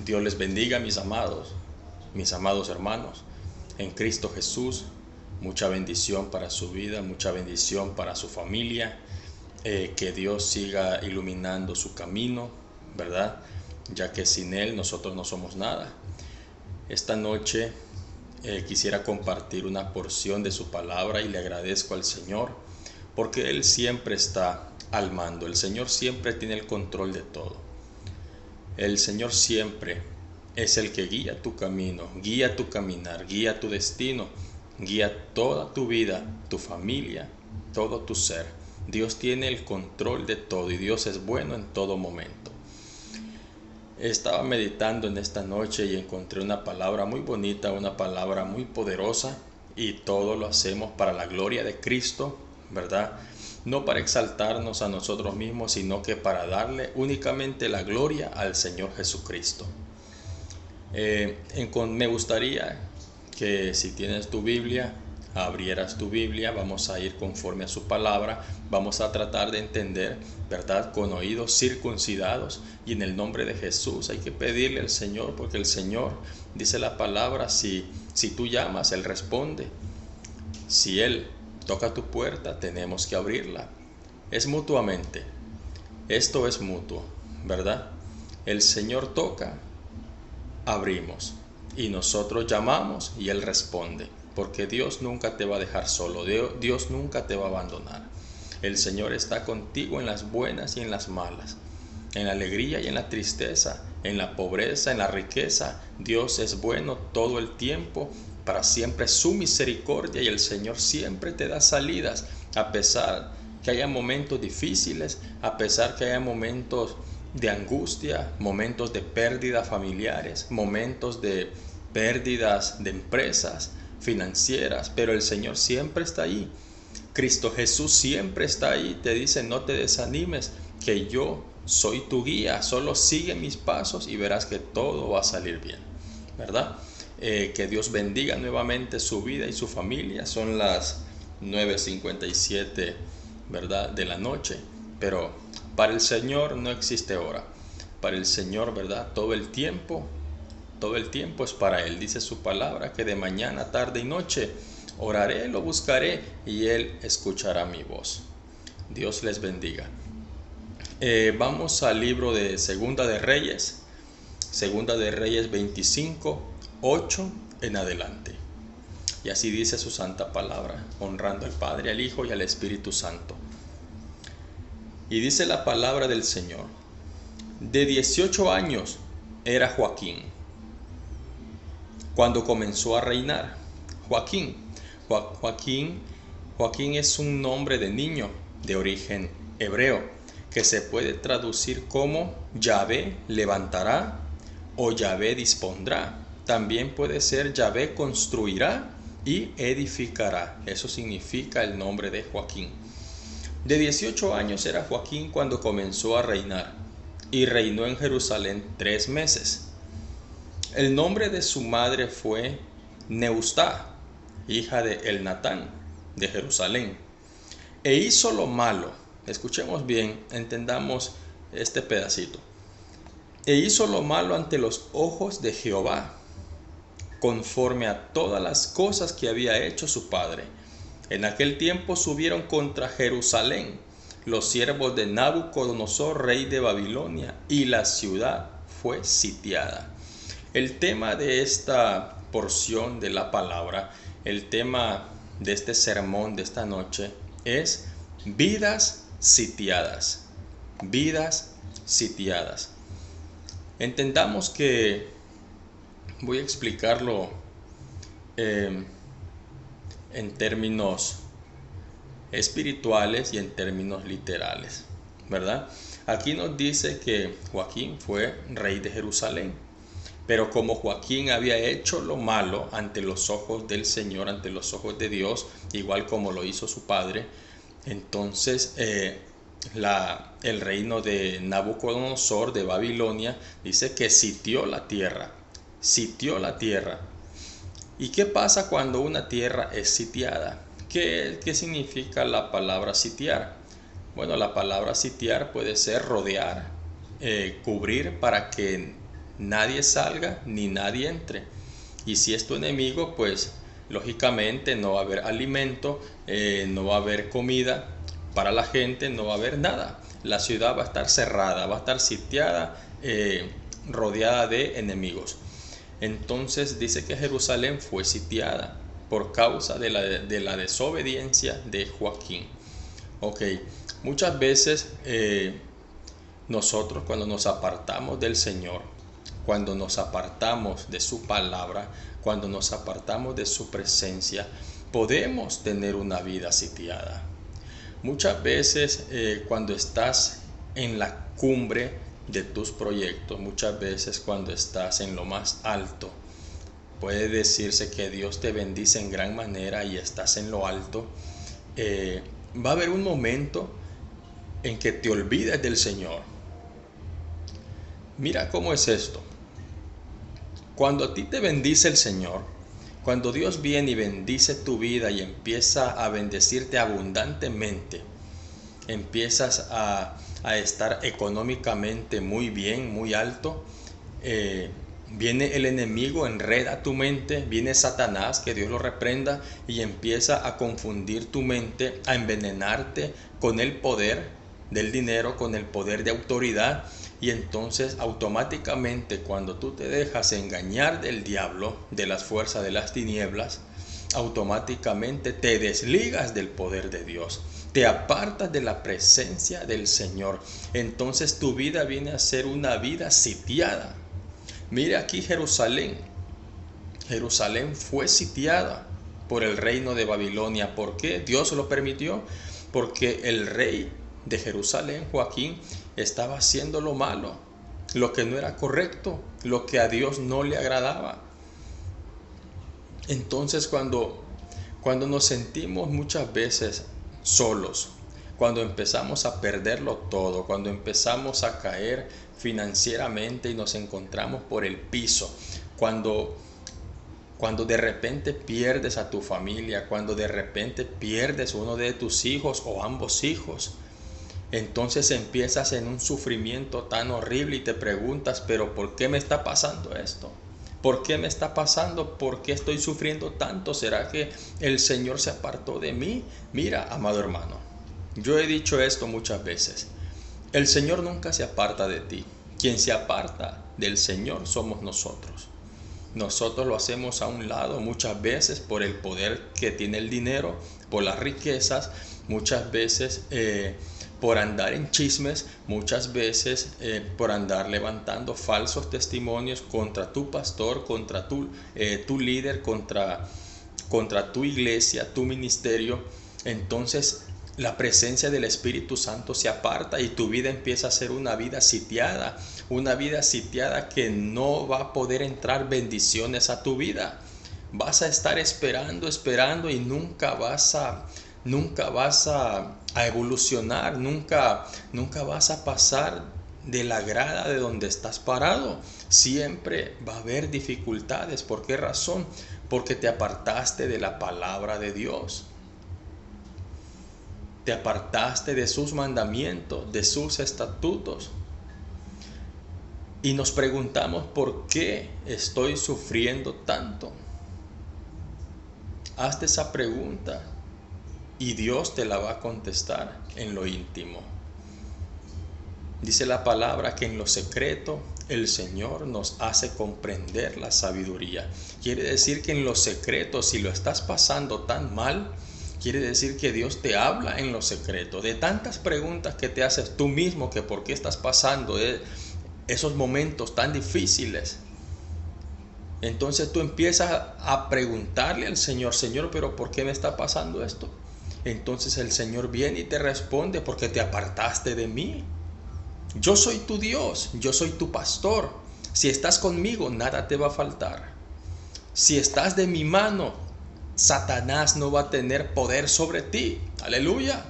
Dios les bendiga, mis amados hermanos, en Cristo Jesús. Mucha bendición para su vida, mucha bendición para su familia. Que Dios siga iluminando su camino, ¿verdad? Ya que sin Él nosotros no somos nada. Esta noche quisiera compartir una porción de su palabra y le agradezco al Señor porque Él siempre está al mando. El Señor siempre tiene el control de todo. El Señor siempre es el que guía tu camino, guía tu caminar, guía tu destino, guía toda tu vida, tu familia, todo tu ser. Dios tiene el control de todo y Dios es bueno en todo momento. Estaba meditando en esta noche y encontré una palabra muy bonita, una palabra muy poderosa, y todo lo hacemos para la gloria de Cristo, ¿verdad? No para exaltarnos a nosotros mismos, sino que para darle únicamente la gloria al Señor Jesucristo. Me gustaría que si tienes tu Biblia, abrieras tu Biblia. Vamos a ir conforme a su palabra, vamos a tratar de entender, ¿verdad? Con oídos circuncidados, y en el nombre de Jesús hay que pedirle al Señor, porque el Señor, dice la palabra, si tú llamas, Él responde. Si Él toca tu puerta, tenemos que abrirla. Es mutuamente, esto es mutuo, ¿verdad? El Señor toca, abrimos, y nosotros llamamos y Él responde, porque Dios nunca te va a dejar solo, Dios nunca te va a abandonar. El Señor está contigo en las buenas y en las malas, en la alegría y en la tristeza, en la pobreza, en la riqueza. Dios es bueno todo el tiempo, para siempre es su misericordia, y el Señor siempre te da salidas, a pesar que haya momentos difíciles, a pesar que haya momentos de angustia, momentos de pérdidas familiares, momentos de pérdidas de empresas financieras, pero el Señor siempre está ahí. Cristo Jesús siempre está ahí, te dice: no te desanimes, que yo soy tu guía, solo sigue mis pasos y verás que todo va a salir bien, ¿verdad? Que Dios bendiga nuevamente su vida y su familia. Son las 9:57, ¿verdad?, de la noche, pero para el Señor no existe hora. Para el Señor, ¿verdad?, todo el tiempo es para Él. Dice su palabra que de mañana, tarde y noche oraré, lo buscaré y Él escuchará mi voz. Dios les bendiga. Vamos al libro de Segunda de Reyes 25, 8 en adelante. Y así dice su santa palabra, honrando al Padre, al Hijo y al Espíritu Santo. Y dice la palabra del Señor: de 18 años era Joaquín cuando comenzó a reinar. Joaquín es un nombre de niño de origen hebreo, que se puede traducir como Yahvé levantará o Yahvé dispondrá. También puede ser Yahvé construirá y edificará. Eso significa el nombre de Joaquín. De 18 años era Joaquín cuando comenzó a reinar, y reinó en Jerusalén 3 meses. El nombre de su madre fue Neustá, hija de Elnatán, de Jerusalén. E hizo lo malo. Escuchemos bien, entendamos este pedacito. E hizo lo malo ante los ojos de Jehová, conforme a todas las cosas que había hecho su padre. En aquel tiempo subieron contra Jerusalén los siervos de Nabucodonosor, rey de Babilonia, y la ciudad fue sitiada. El tema de esta porción de la palabra, el tema de este sermón de esta noche es vidas sitiadas. Vidas sitiadas. Entendamos que voy a explicarlo en términos espirituales y en términos literales, ¿verdad? Aquí nos dice que Joaquín fue rey de Jerusalén, pero como Joaquín había hecho lo malo ante los ojos del Señor, ante los ojos de Dios, igual como lo hizo su padre, entonces el reino de Nabucodonosor de Babilonia dice que sitió la tierra. ¿Y qué pasa cuando una tierra es sitiada? ¿Qué significa la palabra sitiar? Bueno, la palabra sitiar puede ser rodear, cubrir para que nadie salga ni nadie entre. Y si es tu enemigo, pues lógicamente no va a haber alimento, no va a haber comida para la gente, no va a haber nada. La ciudad va a estar cerrada, va a estar sitiada, rodeada de enemigos. Entonces dice que Jerusalén fue sitiada por causa de la desobediencia de Joaquín. Ok, muchas veces nosotros cuando nos apartamos del Señor, cuando nos apartamos de su palabra, cuando nos apartamos de su presencia, podemos tener una vida sitiada. Muchas veces cuando estás en la cumbre de tus proyectos, muchas veces cuando estás en lo más alto, puede decirse que Dios te bendice en gran manera y estás en lo alto, va a haber un momento en que te olvides del Señor. Mira cómo es esto. Cuando a ti te bendice el Señor, cuando Dios viene y bendice tu vida y empieza a bendecirte abundantemente, empiezas a estar económicamente muy bien, muy alto, viene el enemigo, enreda tu mente, viene Satanás, que Dios lo reprenda, y empieza a confundir tu mente, a envenenarte con el poder del dinero, con el poder de autoridad. Y entonces automáticamente cuando tú te dejas engañar del diablo, de las fuerzas de las tinieblas, automáticamente te desligas del poder de Dios, te apartas de la presencia del Señor. Entonces tu vida viene a ser una vida sitiada. Mire aquí Jerusalén. Jerusalén fue sitiada por el reino de Babilonia. ¿Por qué? Dios lo permitió. Porque el rey de Jerusalén, Joaquín, estaba haciendo lo malo, lo que no era correcto, lo que a Dios no le agradaba. Entonces cuando nos sentimos muchas veces solos, cuando empezamos a perderlo todo, cuando empezamos a caer financieramente y nos encontramos por el piso, cuando de repente pierdes a tu familia, cuando de repente pierdes uno de tus hijos o ambos hijos, entonces empiezas en un sufrimiento tan horrible y te preguntas, pero ¿por qué me está pasando esto? ¿Por qué me está pasando? ¿Por qué estoy sufriendo tanto? ¿Será que el Señor se apartó de mí? Mira, amado hermano, yo he dicho esto muchas veces. El Señor nunca se aparta de ti. Quien se aparta del Señor somos nosotros. Nosotros lo hacemos a un lado muchas veces por el poder que tiene el dinero, por las riquezas, muchas veces por andar en chismes, muchas veces por andar levantando falsos testimonios contra tu pastor, contra tu líder, contra tu iglesia, tu ministerio. Entonces la presencia del Espíritu Santo se aparta y tu vida empieza a ser una vida sitiada que no va a poder entrar bendiciones a tu vida. Vas a estar esperando y nunca vas a evolucionar, nunca vas a pasar de la grada de donde estás parado. Siempre va a haber dificultades. ¿Por qué razón? Porque te apartaste de la palabra de Dios. Te apartaste de sus mandamientos, de sus estatutos. Y nos preguntamos, ¿por qué estoy sufriendo tanto? Hazte esa pregunta y Dios te la va a contestar en lo íntimo. Dice la palabra que en lo secreto el Señor nos hace comprender la sabiduría. Quiere decir que en lo secreto, si lo estás pasando tan mal, quiere decir que Dios te habla en lo secreto. De tantas preguntas que te haces tú mismo, que por qué estás pasando esos momentos tan difíciles. Entonces tú empiezas a preguntarle al Señor, Señor, pero ¿por qué me está pasando esto? Entonces el Señor viene y te responde, porque te apartaste de mí. Yo soy tu Dios, yo soy tu pastor. Si estás conmigo, nada te va a faltar. Si estás de mi mano, Satanás no va a tener poder sobre ti. Aleluya.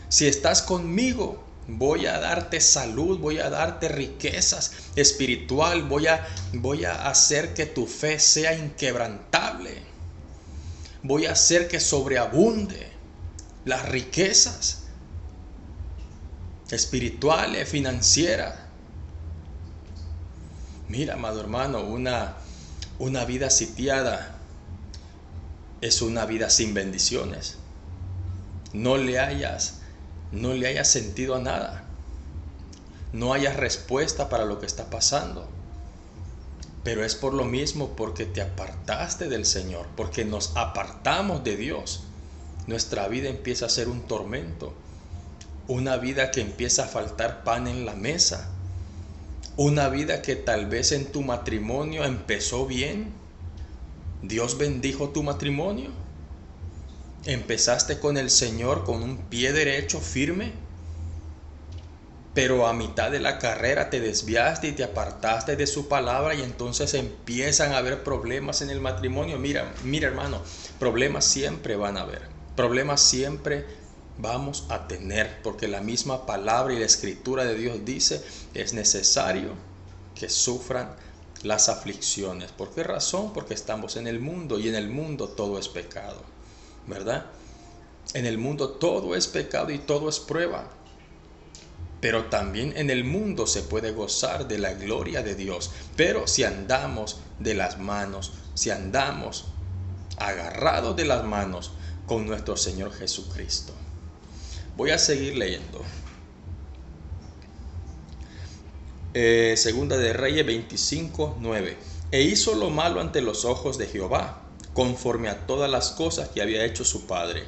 Si estás conmigo, voy a darte salud, voy a darte riquezas espiritual, voy a hacer que tu fe sea inquebrantable. Voy a hacer que sobreabunde las riquezas espirituales, financieras. Mira, amado hermano, una vida sitiada es una vida sin bendiciones. No le hayas sentido a nada. No hayas respuesta para lo que está pasando. Pero es por lo mismo, porque te apartaste del Señor, porque nos apartamos de Dios. Nuestra vida empieza a ser un tormento. Una vida que empieza a faltar pan en la mesa. Una vida que tal vez en tu matrimonio empezó bien. Dios bendijo tu matrimonio. Empezaste con el Señor con un pie derecho, firme. Pero a mitad de la carrera te desviaste y te apartaste de su palabra, y entonces empiezan a haber problemas en el matrimonio. Mira hermano, problemas siempre van a haber. Problemas siempre vamos a tener, porque la misma palabra y la escritura de Dios dice: es necesario que sufran las aflicciones. ¿Por qué razón? Porque estamos en el mundo, y en el mundo todo es pecado, ¿verdad? En el mundo todo es pecado y todo es prueba. Pero también en el mundo se puede gozar de la gloria de Dios. Pero si andamos de las manos, si andamos agarrados de las manos con nuestro Señor Jesucristo. Voy a seguir leyendo. Segunda de Reyes 25:9. E hizo lo malo ante los ojos de Jehová, conforme a todas las cosas que había hecho su padre.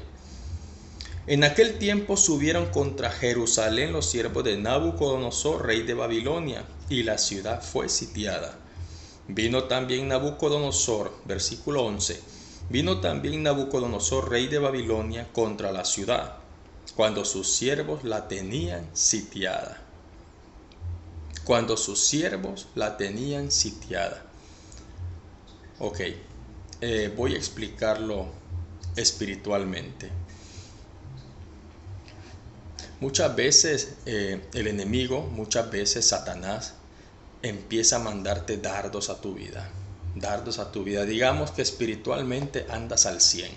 En aquel tiempo subieron contra Jerusalén los siervos de Nabucodonosor, rey de Babilonia, y la ciudad fue sitiada. Vino también Nabucodonosor, versículo 11. Vino también Nabucodonosor, rey de Babilonia, contra la ciudad, cuando sus siervos la tenían sitiada. Cuando sus siervos la tenían sitiada. Ok, voy a explicarlo espiritualmente. Muchas veces el enemigo, muchas veces Satanás, empieza a mandarte dardos a tu vida. Dardos a tu vida. Digamos que espiritualmente andas al 100.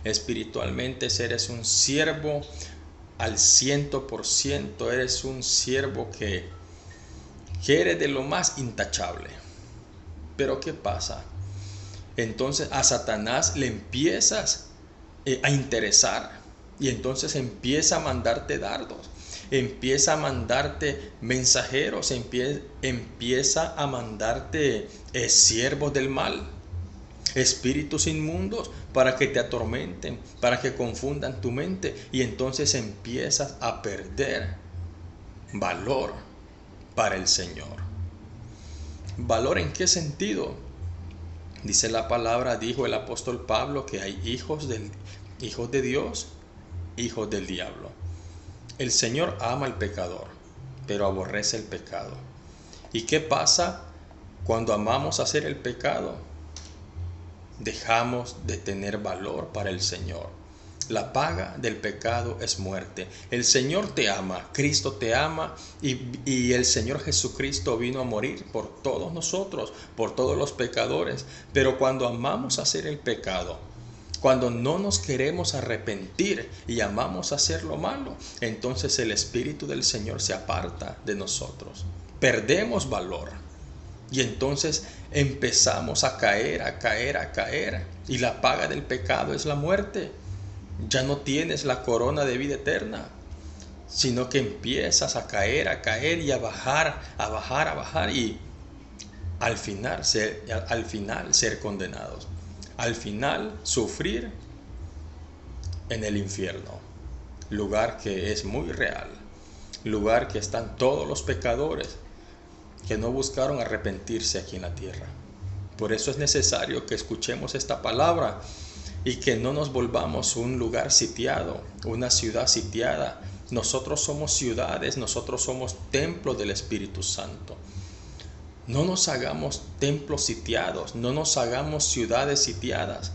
Espiritualmente eres un siervo al 100%. Eres un siervo que eres de lo más intachable. Pero ¿qué pasa? Entonces a Satanás le empiezas a interesar. Y entonces empieza a mandarte dardos, empieza a mandarte mensajeros, empieza a mandarte siervos del mal, espíritus inmundos, para que te atormenten, para que confundan tu mente. Y entonces empiezas a perder valor para el Señor. ¿Valor en qué sentido? Dice la palabra, dijo el apóstol Pablo, que hay hijos de Dios, hijos del diablo. El Señor ama al pecador, pero aborrece el pecado. ¿Y qué pasa cuando amamos hacer el pecado? Dejamos de tener valor para el Señor. La paga del pecado es muerte. El Señor te ama, Cristo te ama, y el Señor Jesucristo vino a morir por todos nosotros, por todos los pecadores. Pero cuando amamos hacer el pecado, cuando no nos queremos arrepentir y amamos hacer lo malo, entonces el Espíritu del Señor se aparta de nosotros. Perdemos valor. Y entonces empezamos a caer. Y la paga del pecado es la muerte. Ya no tienes la corona de vida eterna, sino que empiezas a caer y a bajar. Y al final ser condenados. Al final sufrir en el infierno, lugar que es muy real, lugar que están todos los pecadores que no buscaron arrepentirse aquí en la tierra. Por eso es necesario que escuchemos esta palabra y que no nos volvamos un lugar sitiado, una ciudad sitiada. Nosotros somos ciudades, nosotros somos templos del Espíritu Santo. No nos hagamos templos sitiados, no nos hagamos ciudades sitiadas,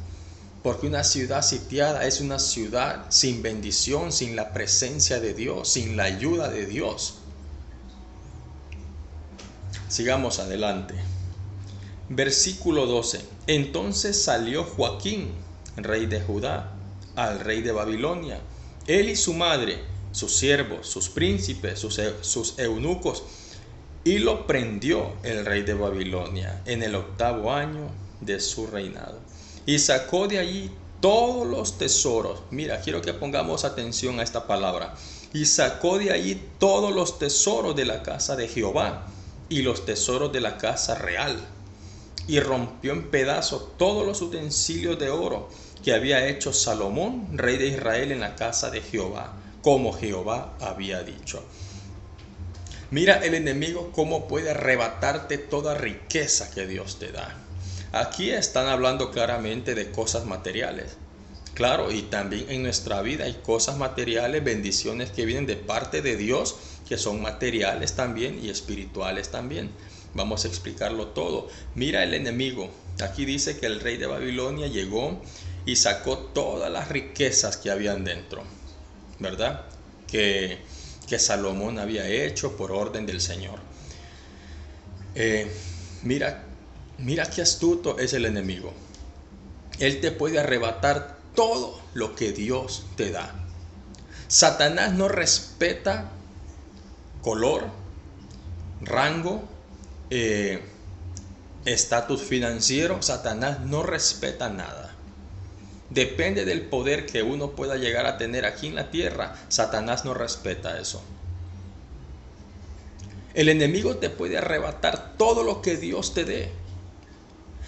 porque una ciudad sitiada es una ciudad sin bendición, sin la presencia de Dios, sin la ayuda de Dios. Sigamos adelante. Versículo 12. Entonces salió Joaquín, rey de Judá, al rey de Babilonia, él y su madre, sus siervos, sus príncipes, sus eunucos, y lo prendió el rey de Babilonia en el 8º año de su reinado. Y sacó de allí todos los tesoros. Mira, quiero que pongamos atención a esta palabra. Y sacó de allí todos los tesoros de la casa de Jehová y los tesoros de la casa real. Y rompió en pedazos todos los utensilios de oro que había hecho Salomón, rey de Israel, en la casa de Jehová, como Jehová había dicho. Mira el enemigo cómo puede arrebatarte toda riqueza que Dios te da. Aquí están hablando claramente de cosas materiales. Claro, y también en nuestra vida hay cosas materiales, bendiciones que vienen de parte de Dios, que son materiales también y espirituales también. Vamos a explicarlo todo. Mira el enemigo. Aquí dice que el rey de Babilonia llegó y sacó todas las riquezas que habían dentro, ¿verdad? Que Salomón había hecho por orden del Señor. Mira qué astuto es el enemigo. Él te puede arrebatar todo lo que Dios te da. Satanás no respeta color, rango, estatus financiero. Satanás no respeta nada. Depende del poder que uno pueda llegar a tener aquí en la tierra. Satanás no respeta eso. El enemigo te puede arrebatar todo lo que Dios te dé.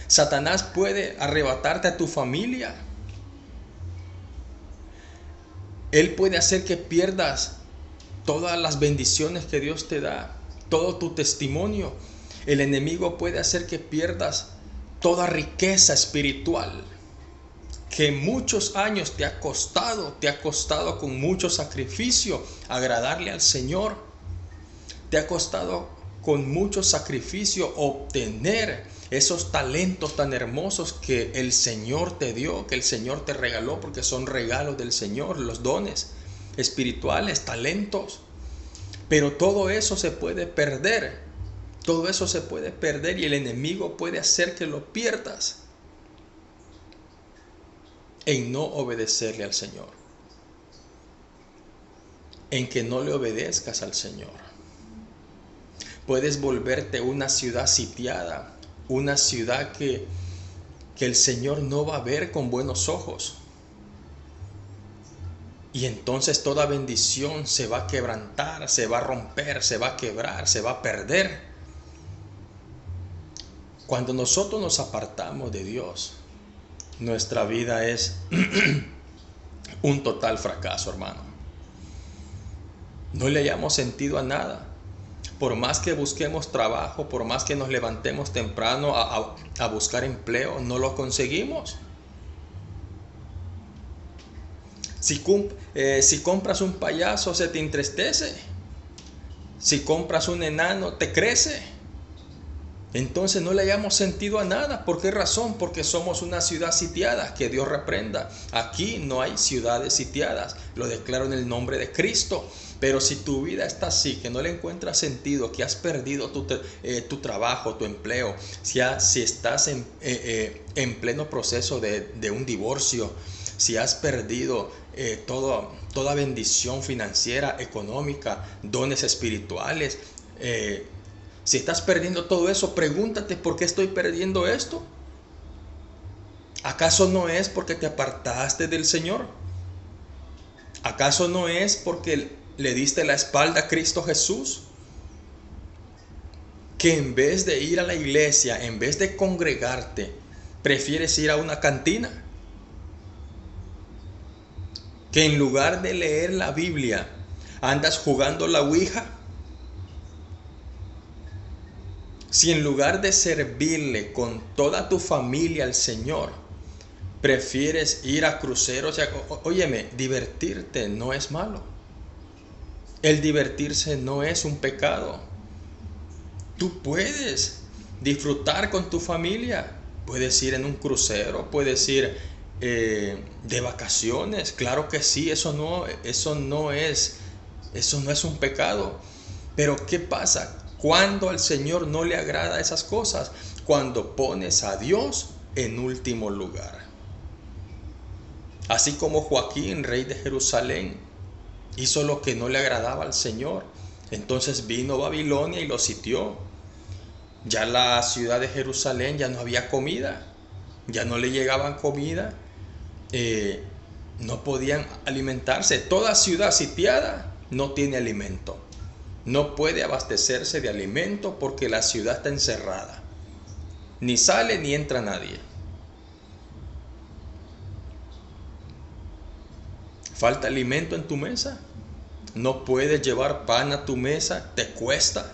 Satanás puede arrebatarte a tu familia. Él puede hacer que pierdas todas las bendiciones que Dios te da, todo tu testimonio. El enemigo puede hacer que pierdas toda riqueza espiritual que muchos años te ha costado con mucho sacrificio agradarle al Señor. Te ha costado con mucho sacrificio obtener esos talentos tan hermosos que el Señor te dio, que el Señor te regaló, porque son regalos del Señor, los dones espirituales, talentos. Pero todo eso se puede perder. Todo eso se puede perder y el enemigo puede hacer que lo pierdas en no obedecerle al Señor, en que no le obedezcas al Señor. Puedes volverte una ciudad sitiada, una ciudad que el Señor no va a ver con buenos ojos. Y entonces toda bendición se va a quebrantar, se va a romper, se va a quebrar, se va a perder. Cuando nosotros nos apartamos de Dios, nuestra vida es un total fracaso, hermano. No le hayamos sentido a nada. Por más que busquemos trabajo, por más que nos levantemos temprano a buscar empleo, no lo conseguimos. Si compras un payaso, se te entristece. Si compras un enano, te crece. Entonces no le hayamos sentido a nada. ¿Por qué razón? Porque somos una ciudad sitiada. Que Dios reprenda. Aquí no hay ciudades sitiadas. Lo declaro en el nombre de Cristo. Pero si tu vida está así, que no le encuentras sentido, que has perdido tu trabajo, tu empleo, si estás en pleno proceso de un divorcio, si has perdido toda bendición financiera, económica, dones espirituales, si estás perdiendo todo eso, pregúntate, ¿por qué estoy perdiendo esto? ¿Acaso no es porque te apartaste del Señor? ¿Acaso no es porque le diste la espalda a Cristo Jesús? Que en vez de ir a la iglesia, en vez de congregarte, prefieres ir a una cantina. Que en lugar de leer la Biblia, andas jugando la ouija. Si en lugar de servirle con toda tu familia al Señor, prefieres ir a cruceros, óyeme, divertirte no es malo. El divertirse no es un pecado. Tú puedes disfrutar con tu familia. Puedes ir en un crucero, puedes ir de vacaciones. Claro que sí, eso no es un pecado. Pero ¿qué pasa? Cuando al Señor no le agrada esas cosas, cuando pones a Dios en último lugar. Así como Joaquín, rey de Jerusalén, hizo lo que no le agradaba al Señor. Entonces vino Babilonia y lo sitió. Ya la ciudad de Jerusalén ya no había comida, ya no le llegaban comida, no podían alimentarse. Toda ciudad sitiada no tiene alimento, no puede abastecerse de alimento porque la ciudad está encerrada. Ni sale ni entra nadie. ¿Falta alimento en tu mesa? ¿No puedes llevar pan a tu mesa? ¿Te cuesta?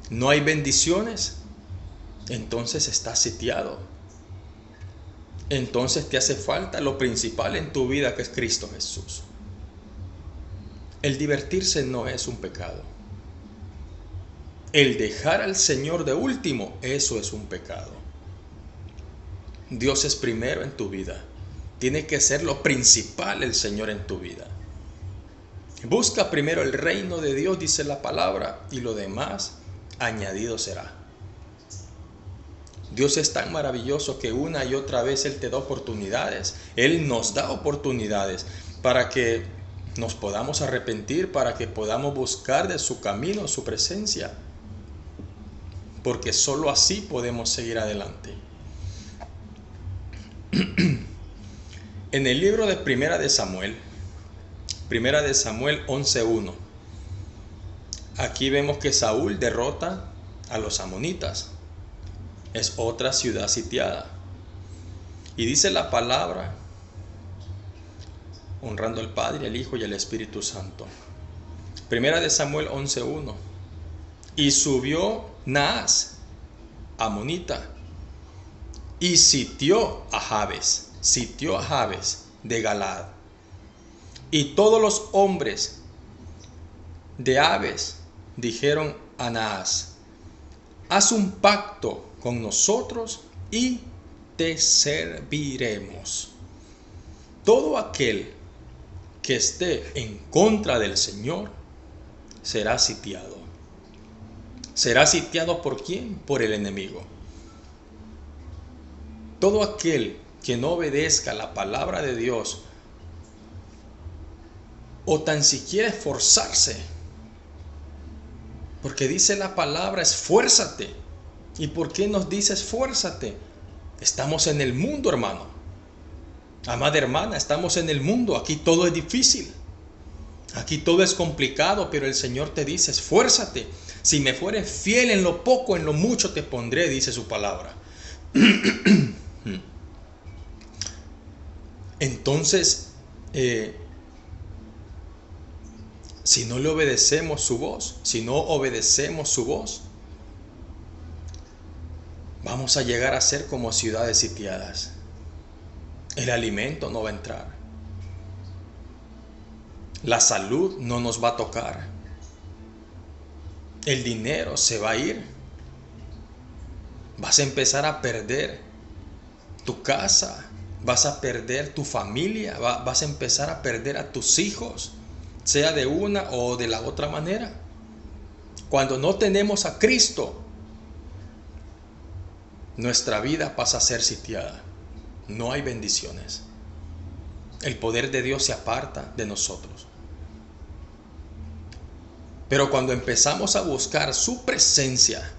¿No hay bendiciones? Entonces estás sitiado. Entonces te hace falta lo principal en tu vida, que es Cristo Jesús. El divertirse no es un pecado. El dejar al Señor de último, eso es un pecado. Dios es primero en tu vida. Tiene que ser lo principal el Señor en tu vida. Busca primero el reino de Dios, dice la palabra, y lo demás añadido será. Dios es tan maravilloso que una y otra vez Él te da oportunidades. Él nos da oportunidades para que nos podamos arrepentir, para que podamos buscar de su camino, su presencia. Porque sólo así podemos seguir adelante. En el libro de Primera de Samuel 11:1, aquí vemos que Saúl derrota a los amonitas. Es otra ciudad sitiada. Y dice la palabra, honrando al Padre, al Hijo y al Espíritu Santo. Primera de Samuel 11:1. Y subió Naas, amonita, y sitió a Jabes de Galaad. Y todos los hombres de Jabes dijeron a Naas: haz un pacto con nosotros y te serviremos. Todo aquel que esté en contra del Señor será sitiado. ¿Será sitiado por quién? Por el enemigo. Todo aquel que no obedezca la palabra de Dios o tan siquiera esforzarse, porque dice la palabra, esfuérzate. ¿Y por qué nos dice esfuérzate? Estamos en el mundo, hermano. Amada hermana, estamos en el mundo. Aquí todo es difícil. Aquí todo es complicado, pero el Señor te dice, esfuérzate. Si me fueres fiel en lo poco, en lo mucho te pondré, dice su palabra. Entonces, si no le obedecemos su voz, vamos a llegar a ser como ciudades sitiadas. El alimento no va a entrar. La salud no nos va a tocar. El dinero se va a ir. Vas a empezar a perder tu casa. Vas a perder tu familia. Vas a empezar a perder a tus hijos, sea de una o de la otra manera. Cuando no tenemos a Cristo, nuestra vida pasa a ser sitiada. No hay bendiciones. El poder de Dios se aparta de nosotros. Pero cuando empezamos a buscar su presencia,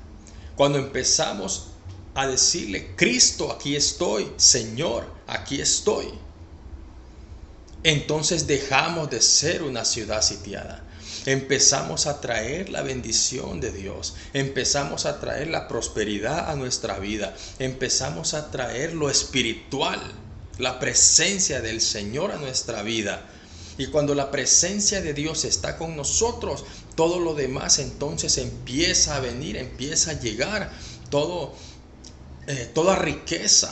cuando empezamos a decirle, Cristo, aquí estoy, Señor, aquí estoy, entonces dejamos de ser una ciudad sitiada. Empezamos a traer la bendición de Dios, empezamos a traer la prosperidad a nuestra vida, empezamos a traer lo espiritual, la presencia del Señor a nuestra vida. Y cuando la presencia de Dios está con nosotros, todo lo demás entonces empieza a venir, empieza a llegar, toda riqueza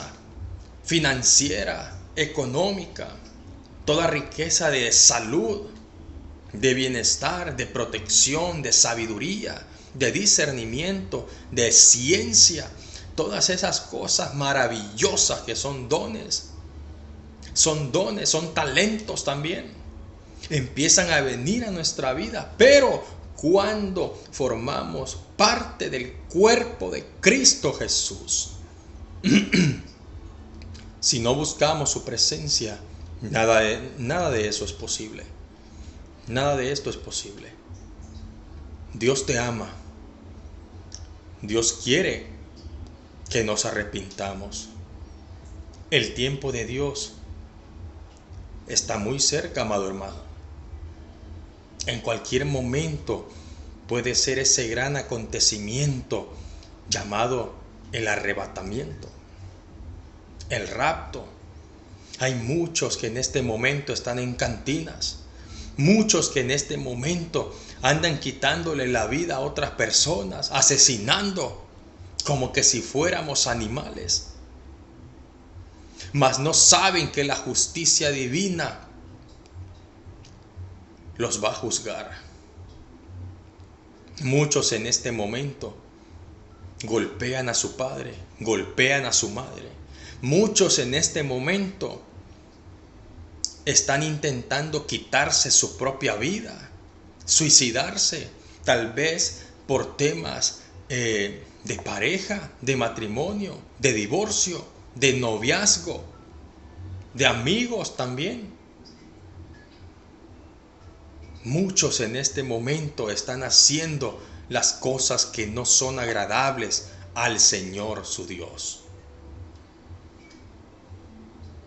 financiera, económica, toda riqueza de salud, de bienestar, de protección, de sabiduría, de discernimiento, de ciencia, todas esas cosas maravillosas que son dones, son talentos también, empiezan a venir a nuestra vida. Pero cuando formamos parte del cuerpo de Cristo Jesús, si no buscamos su presencia, nada de eso es posible. Nada de esto es posible. Dios te ama. Dios quiere que nos arrepintamos. El tiempo de Dios está muy cerca, amado hermano. En cualquier momento puede ser ese gran acontecimiento llamado el arrebatamiento, el rapto. Hay muchos que en este momento están en cantinas, muchos que en este momento andan quitándole la vida a otras personas, asesinando como que si fuéramos animales. Mas no saben que la justicia divina los va a juzgar. Muchos en este momento golpean a su padre, golpean a su madre. Muchos en este momento están intentando quitarse su propia vida, suicidarse, tal vez por temas de pareja, de matrimonio, de divorcio, de noviazgo, de amigos también. Muchos en este momento están haciendo las cosas que no son agradables al Señor su Dios.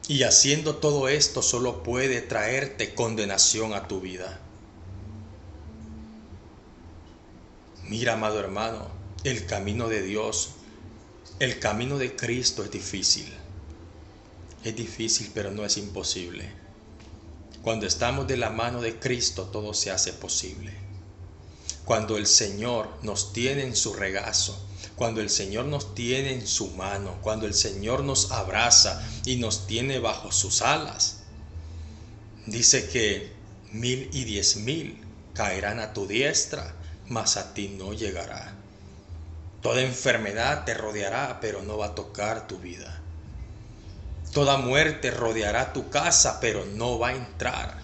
Y haciendo todo esto solo puede traerte condenación a tu vida. Mira, amado hermano, el camino de Dios, el camino de Cristo es difícil. Es difícil, pero no es imposible. Cuando estamos de la mano de Cristo, todo se hace posible. Cuando el Señor nos tiene en su regazo, cuando el Señor nos tiene en su mano, cuando el Señor nos abraza y nos tiene bajo sus alas, dice que 1,000 y 10,000 caerán a tu diestra, mas a ti no llegará. Toda enfermedad te rodeará, pero no va a tocar tu vida. Toda muerte rodeará tu casa, pero no va a entrar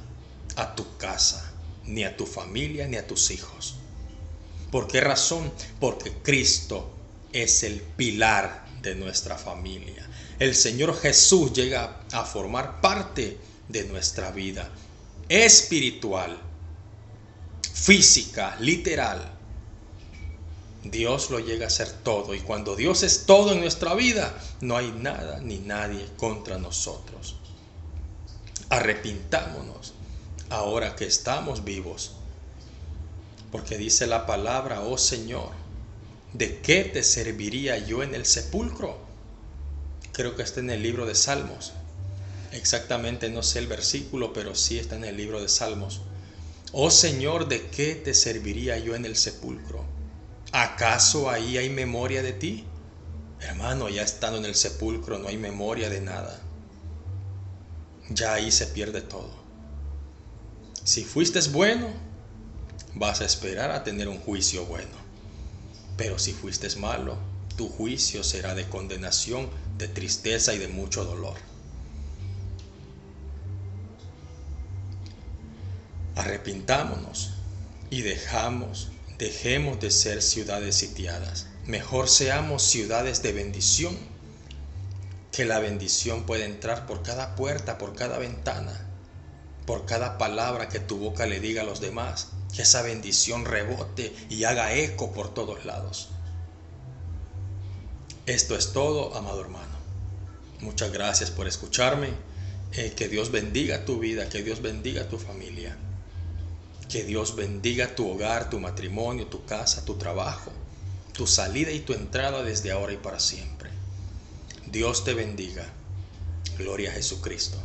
a tu casa, ni a tu familia, ni a tus hijos. ¿Por qué razón? Porque Cristo es el pilar de nuestra familia. El Señor Jesús llega a formar parte de nuestra vida espiritual, física, literal. Dios lo llega a ser todo, y cuando Dios es todo en nuestra vida, no hay nada ni nadie contra nosotros. Arrepintámonos ahora que estamos vivos, porque dice la palabra: oh Señor, ¿de qué te serviría yo en el sepulcro? Creo que está en el libro de Salmos. Exactamente no sé el versículo, pero sí está en el libro de Salmos. Oh Señor, ¿de qué te serviría yo en el sepulcro? ¿Acaso ahí hay memoria de ti? Hermano, ya estando en el sepulcro no hay memoria de nada. Ya ahí se pierde todo. Si fuiste bueno, vas a esperar a tener un juicio bueno. Pero si fuiste malo, tu juicio será de condenación, de tristeza y de mucho dolor. Arrepintámonos y dejemos de ser ciudades sitiadas. Mejor seamos ciudades de bendición, que la bendición puede entrar por cada puerta, por cada ventana, por cada palabra que tu boca le diga a los demás, que esa bendición rebote y haga eco por todos lados. Esto es todo, amado hermano. Muchas gracias por escucharme. Que Dios bendiga tu vida, que Dios bendiga tu familia. Que Dios bendiga tu hogar, tu matrimonio, tu casa, tu trabajo, tu salida y tu entrada desde ahora y para siempre. Dios te bendiga. Gloria a Jesucristo.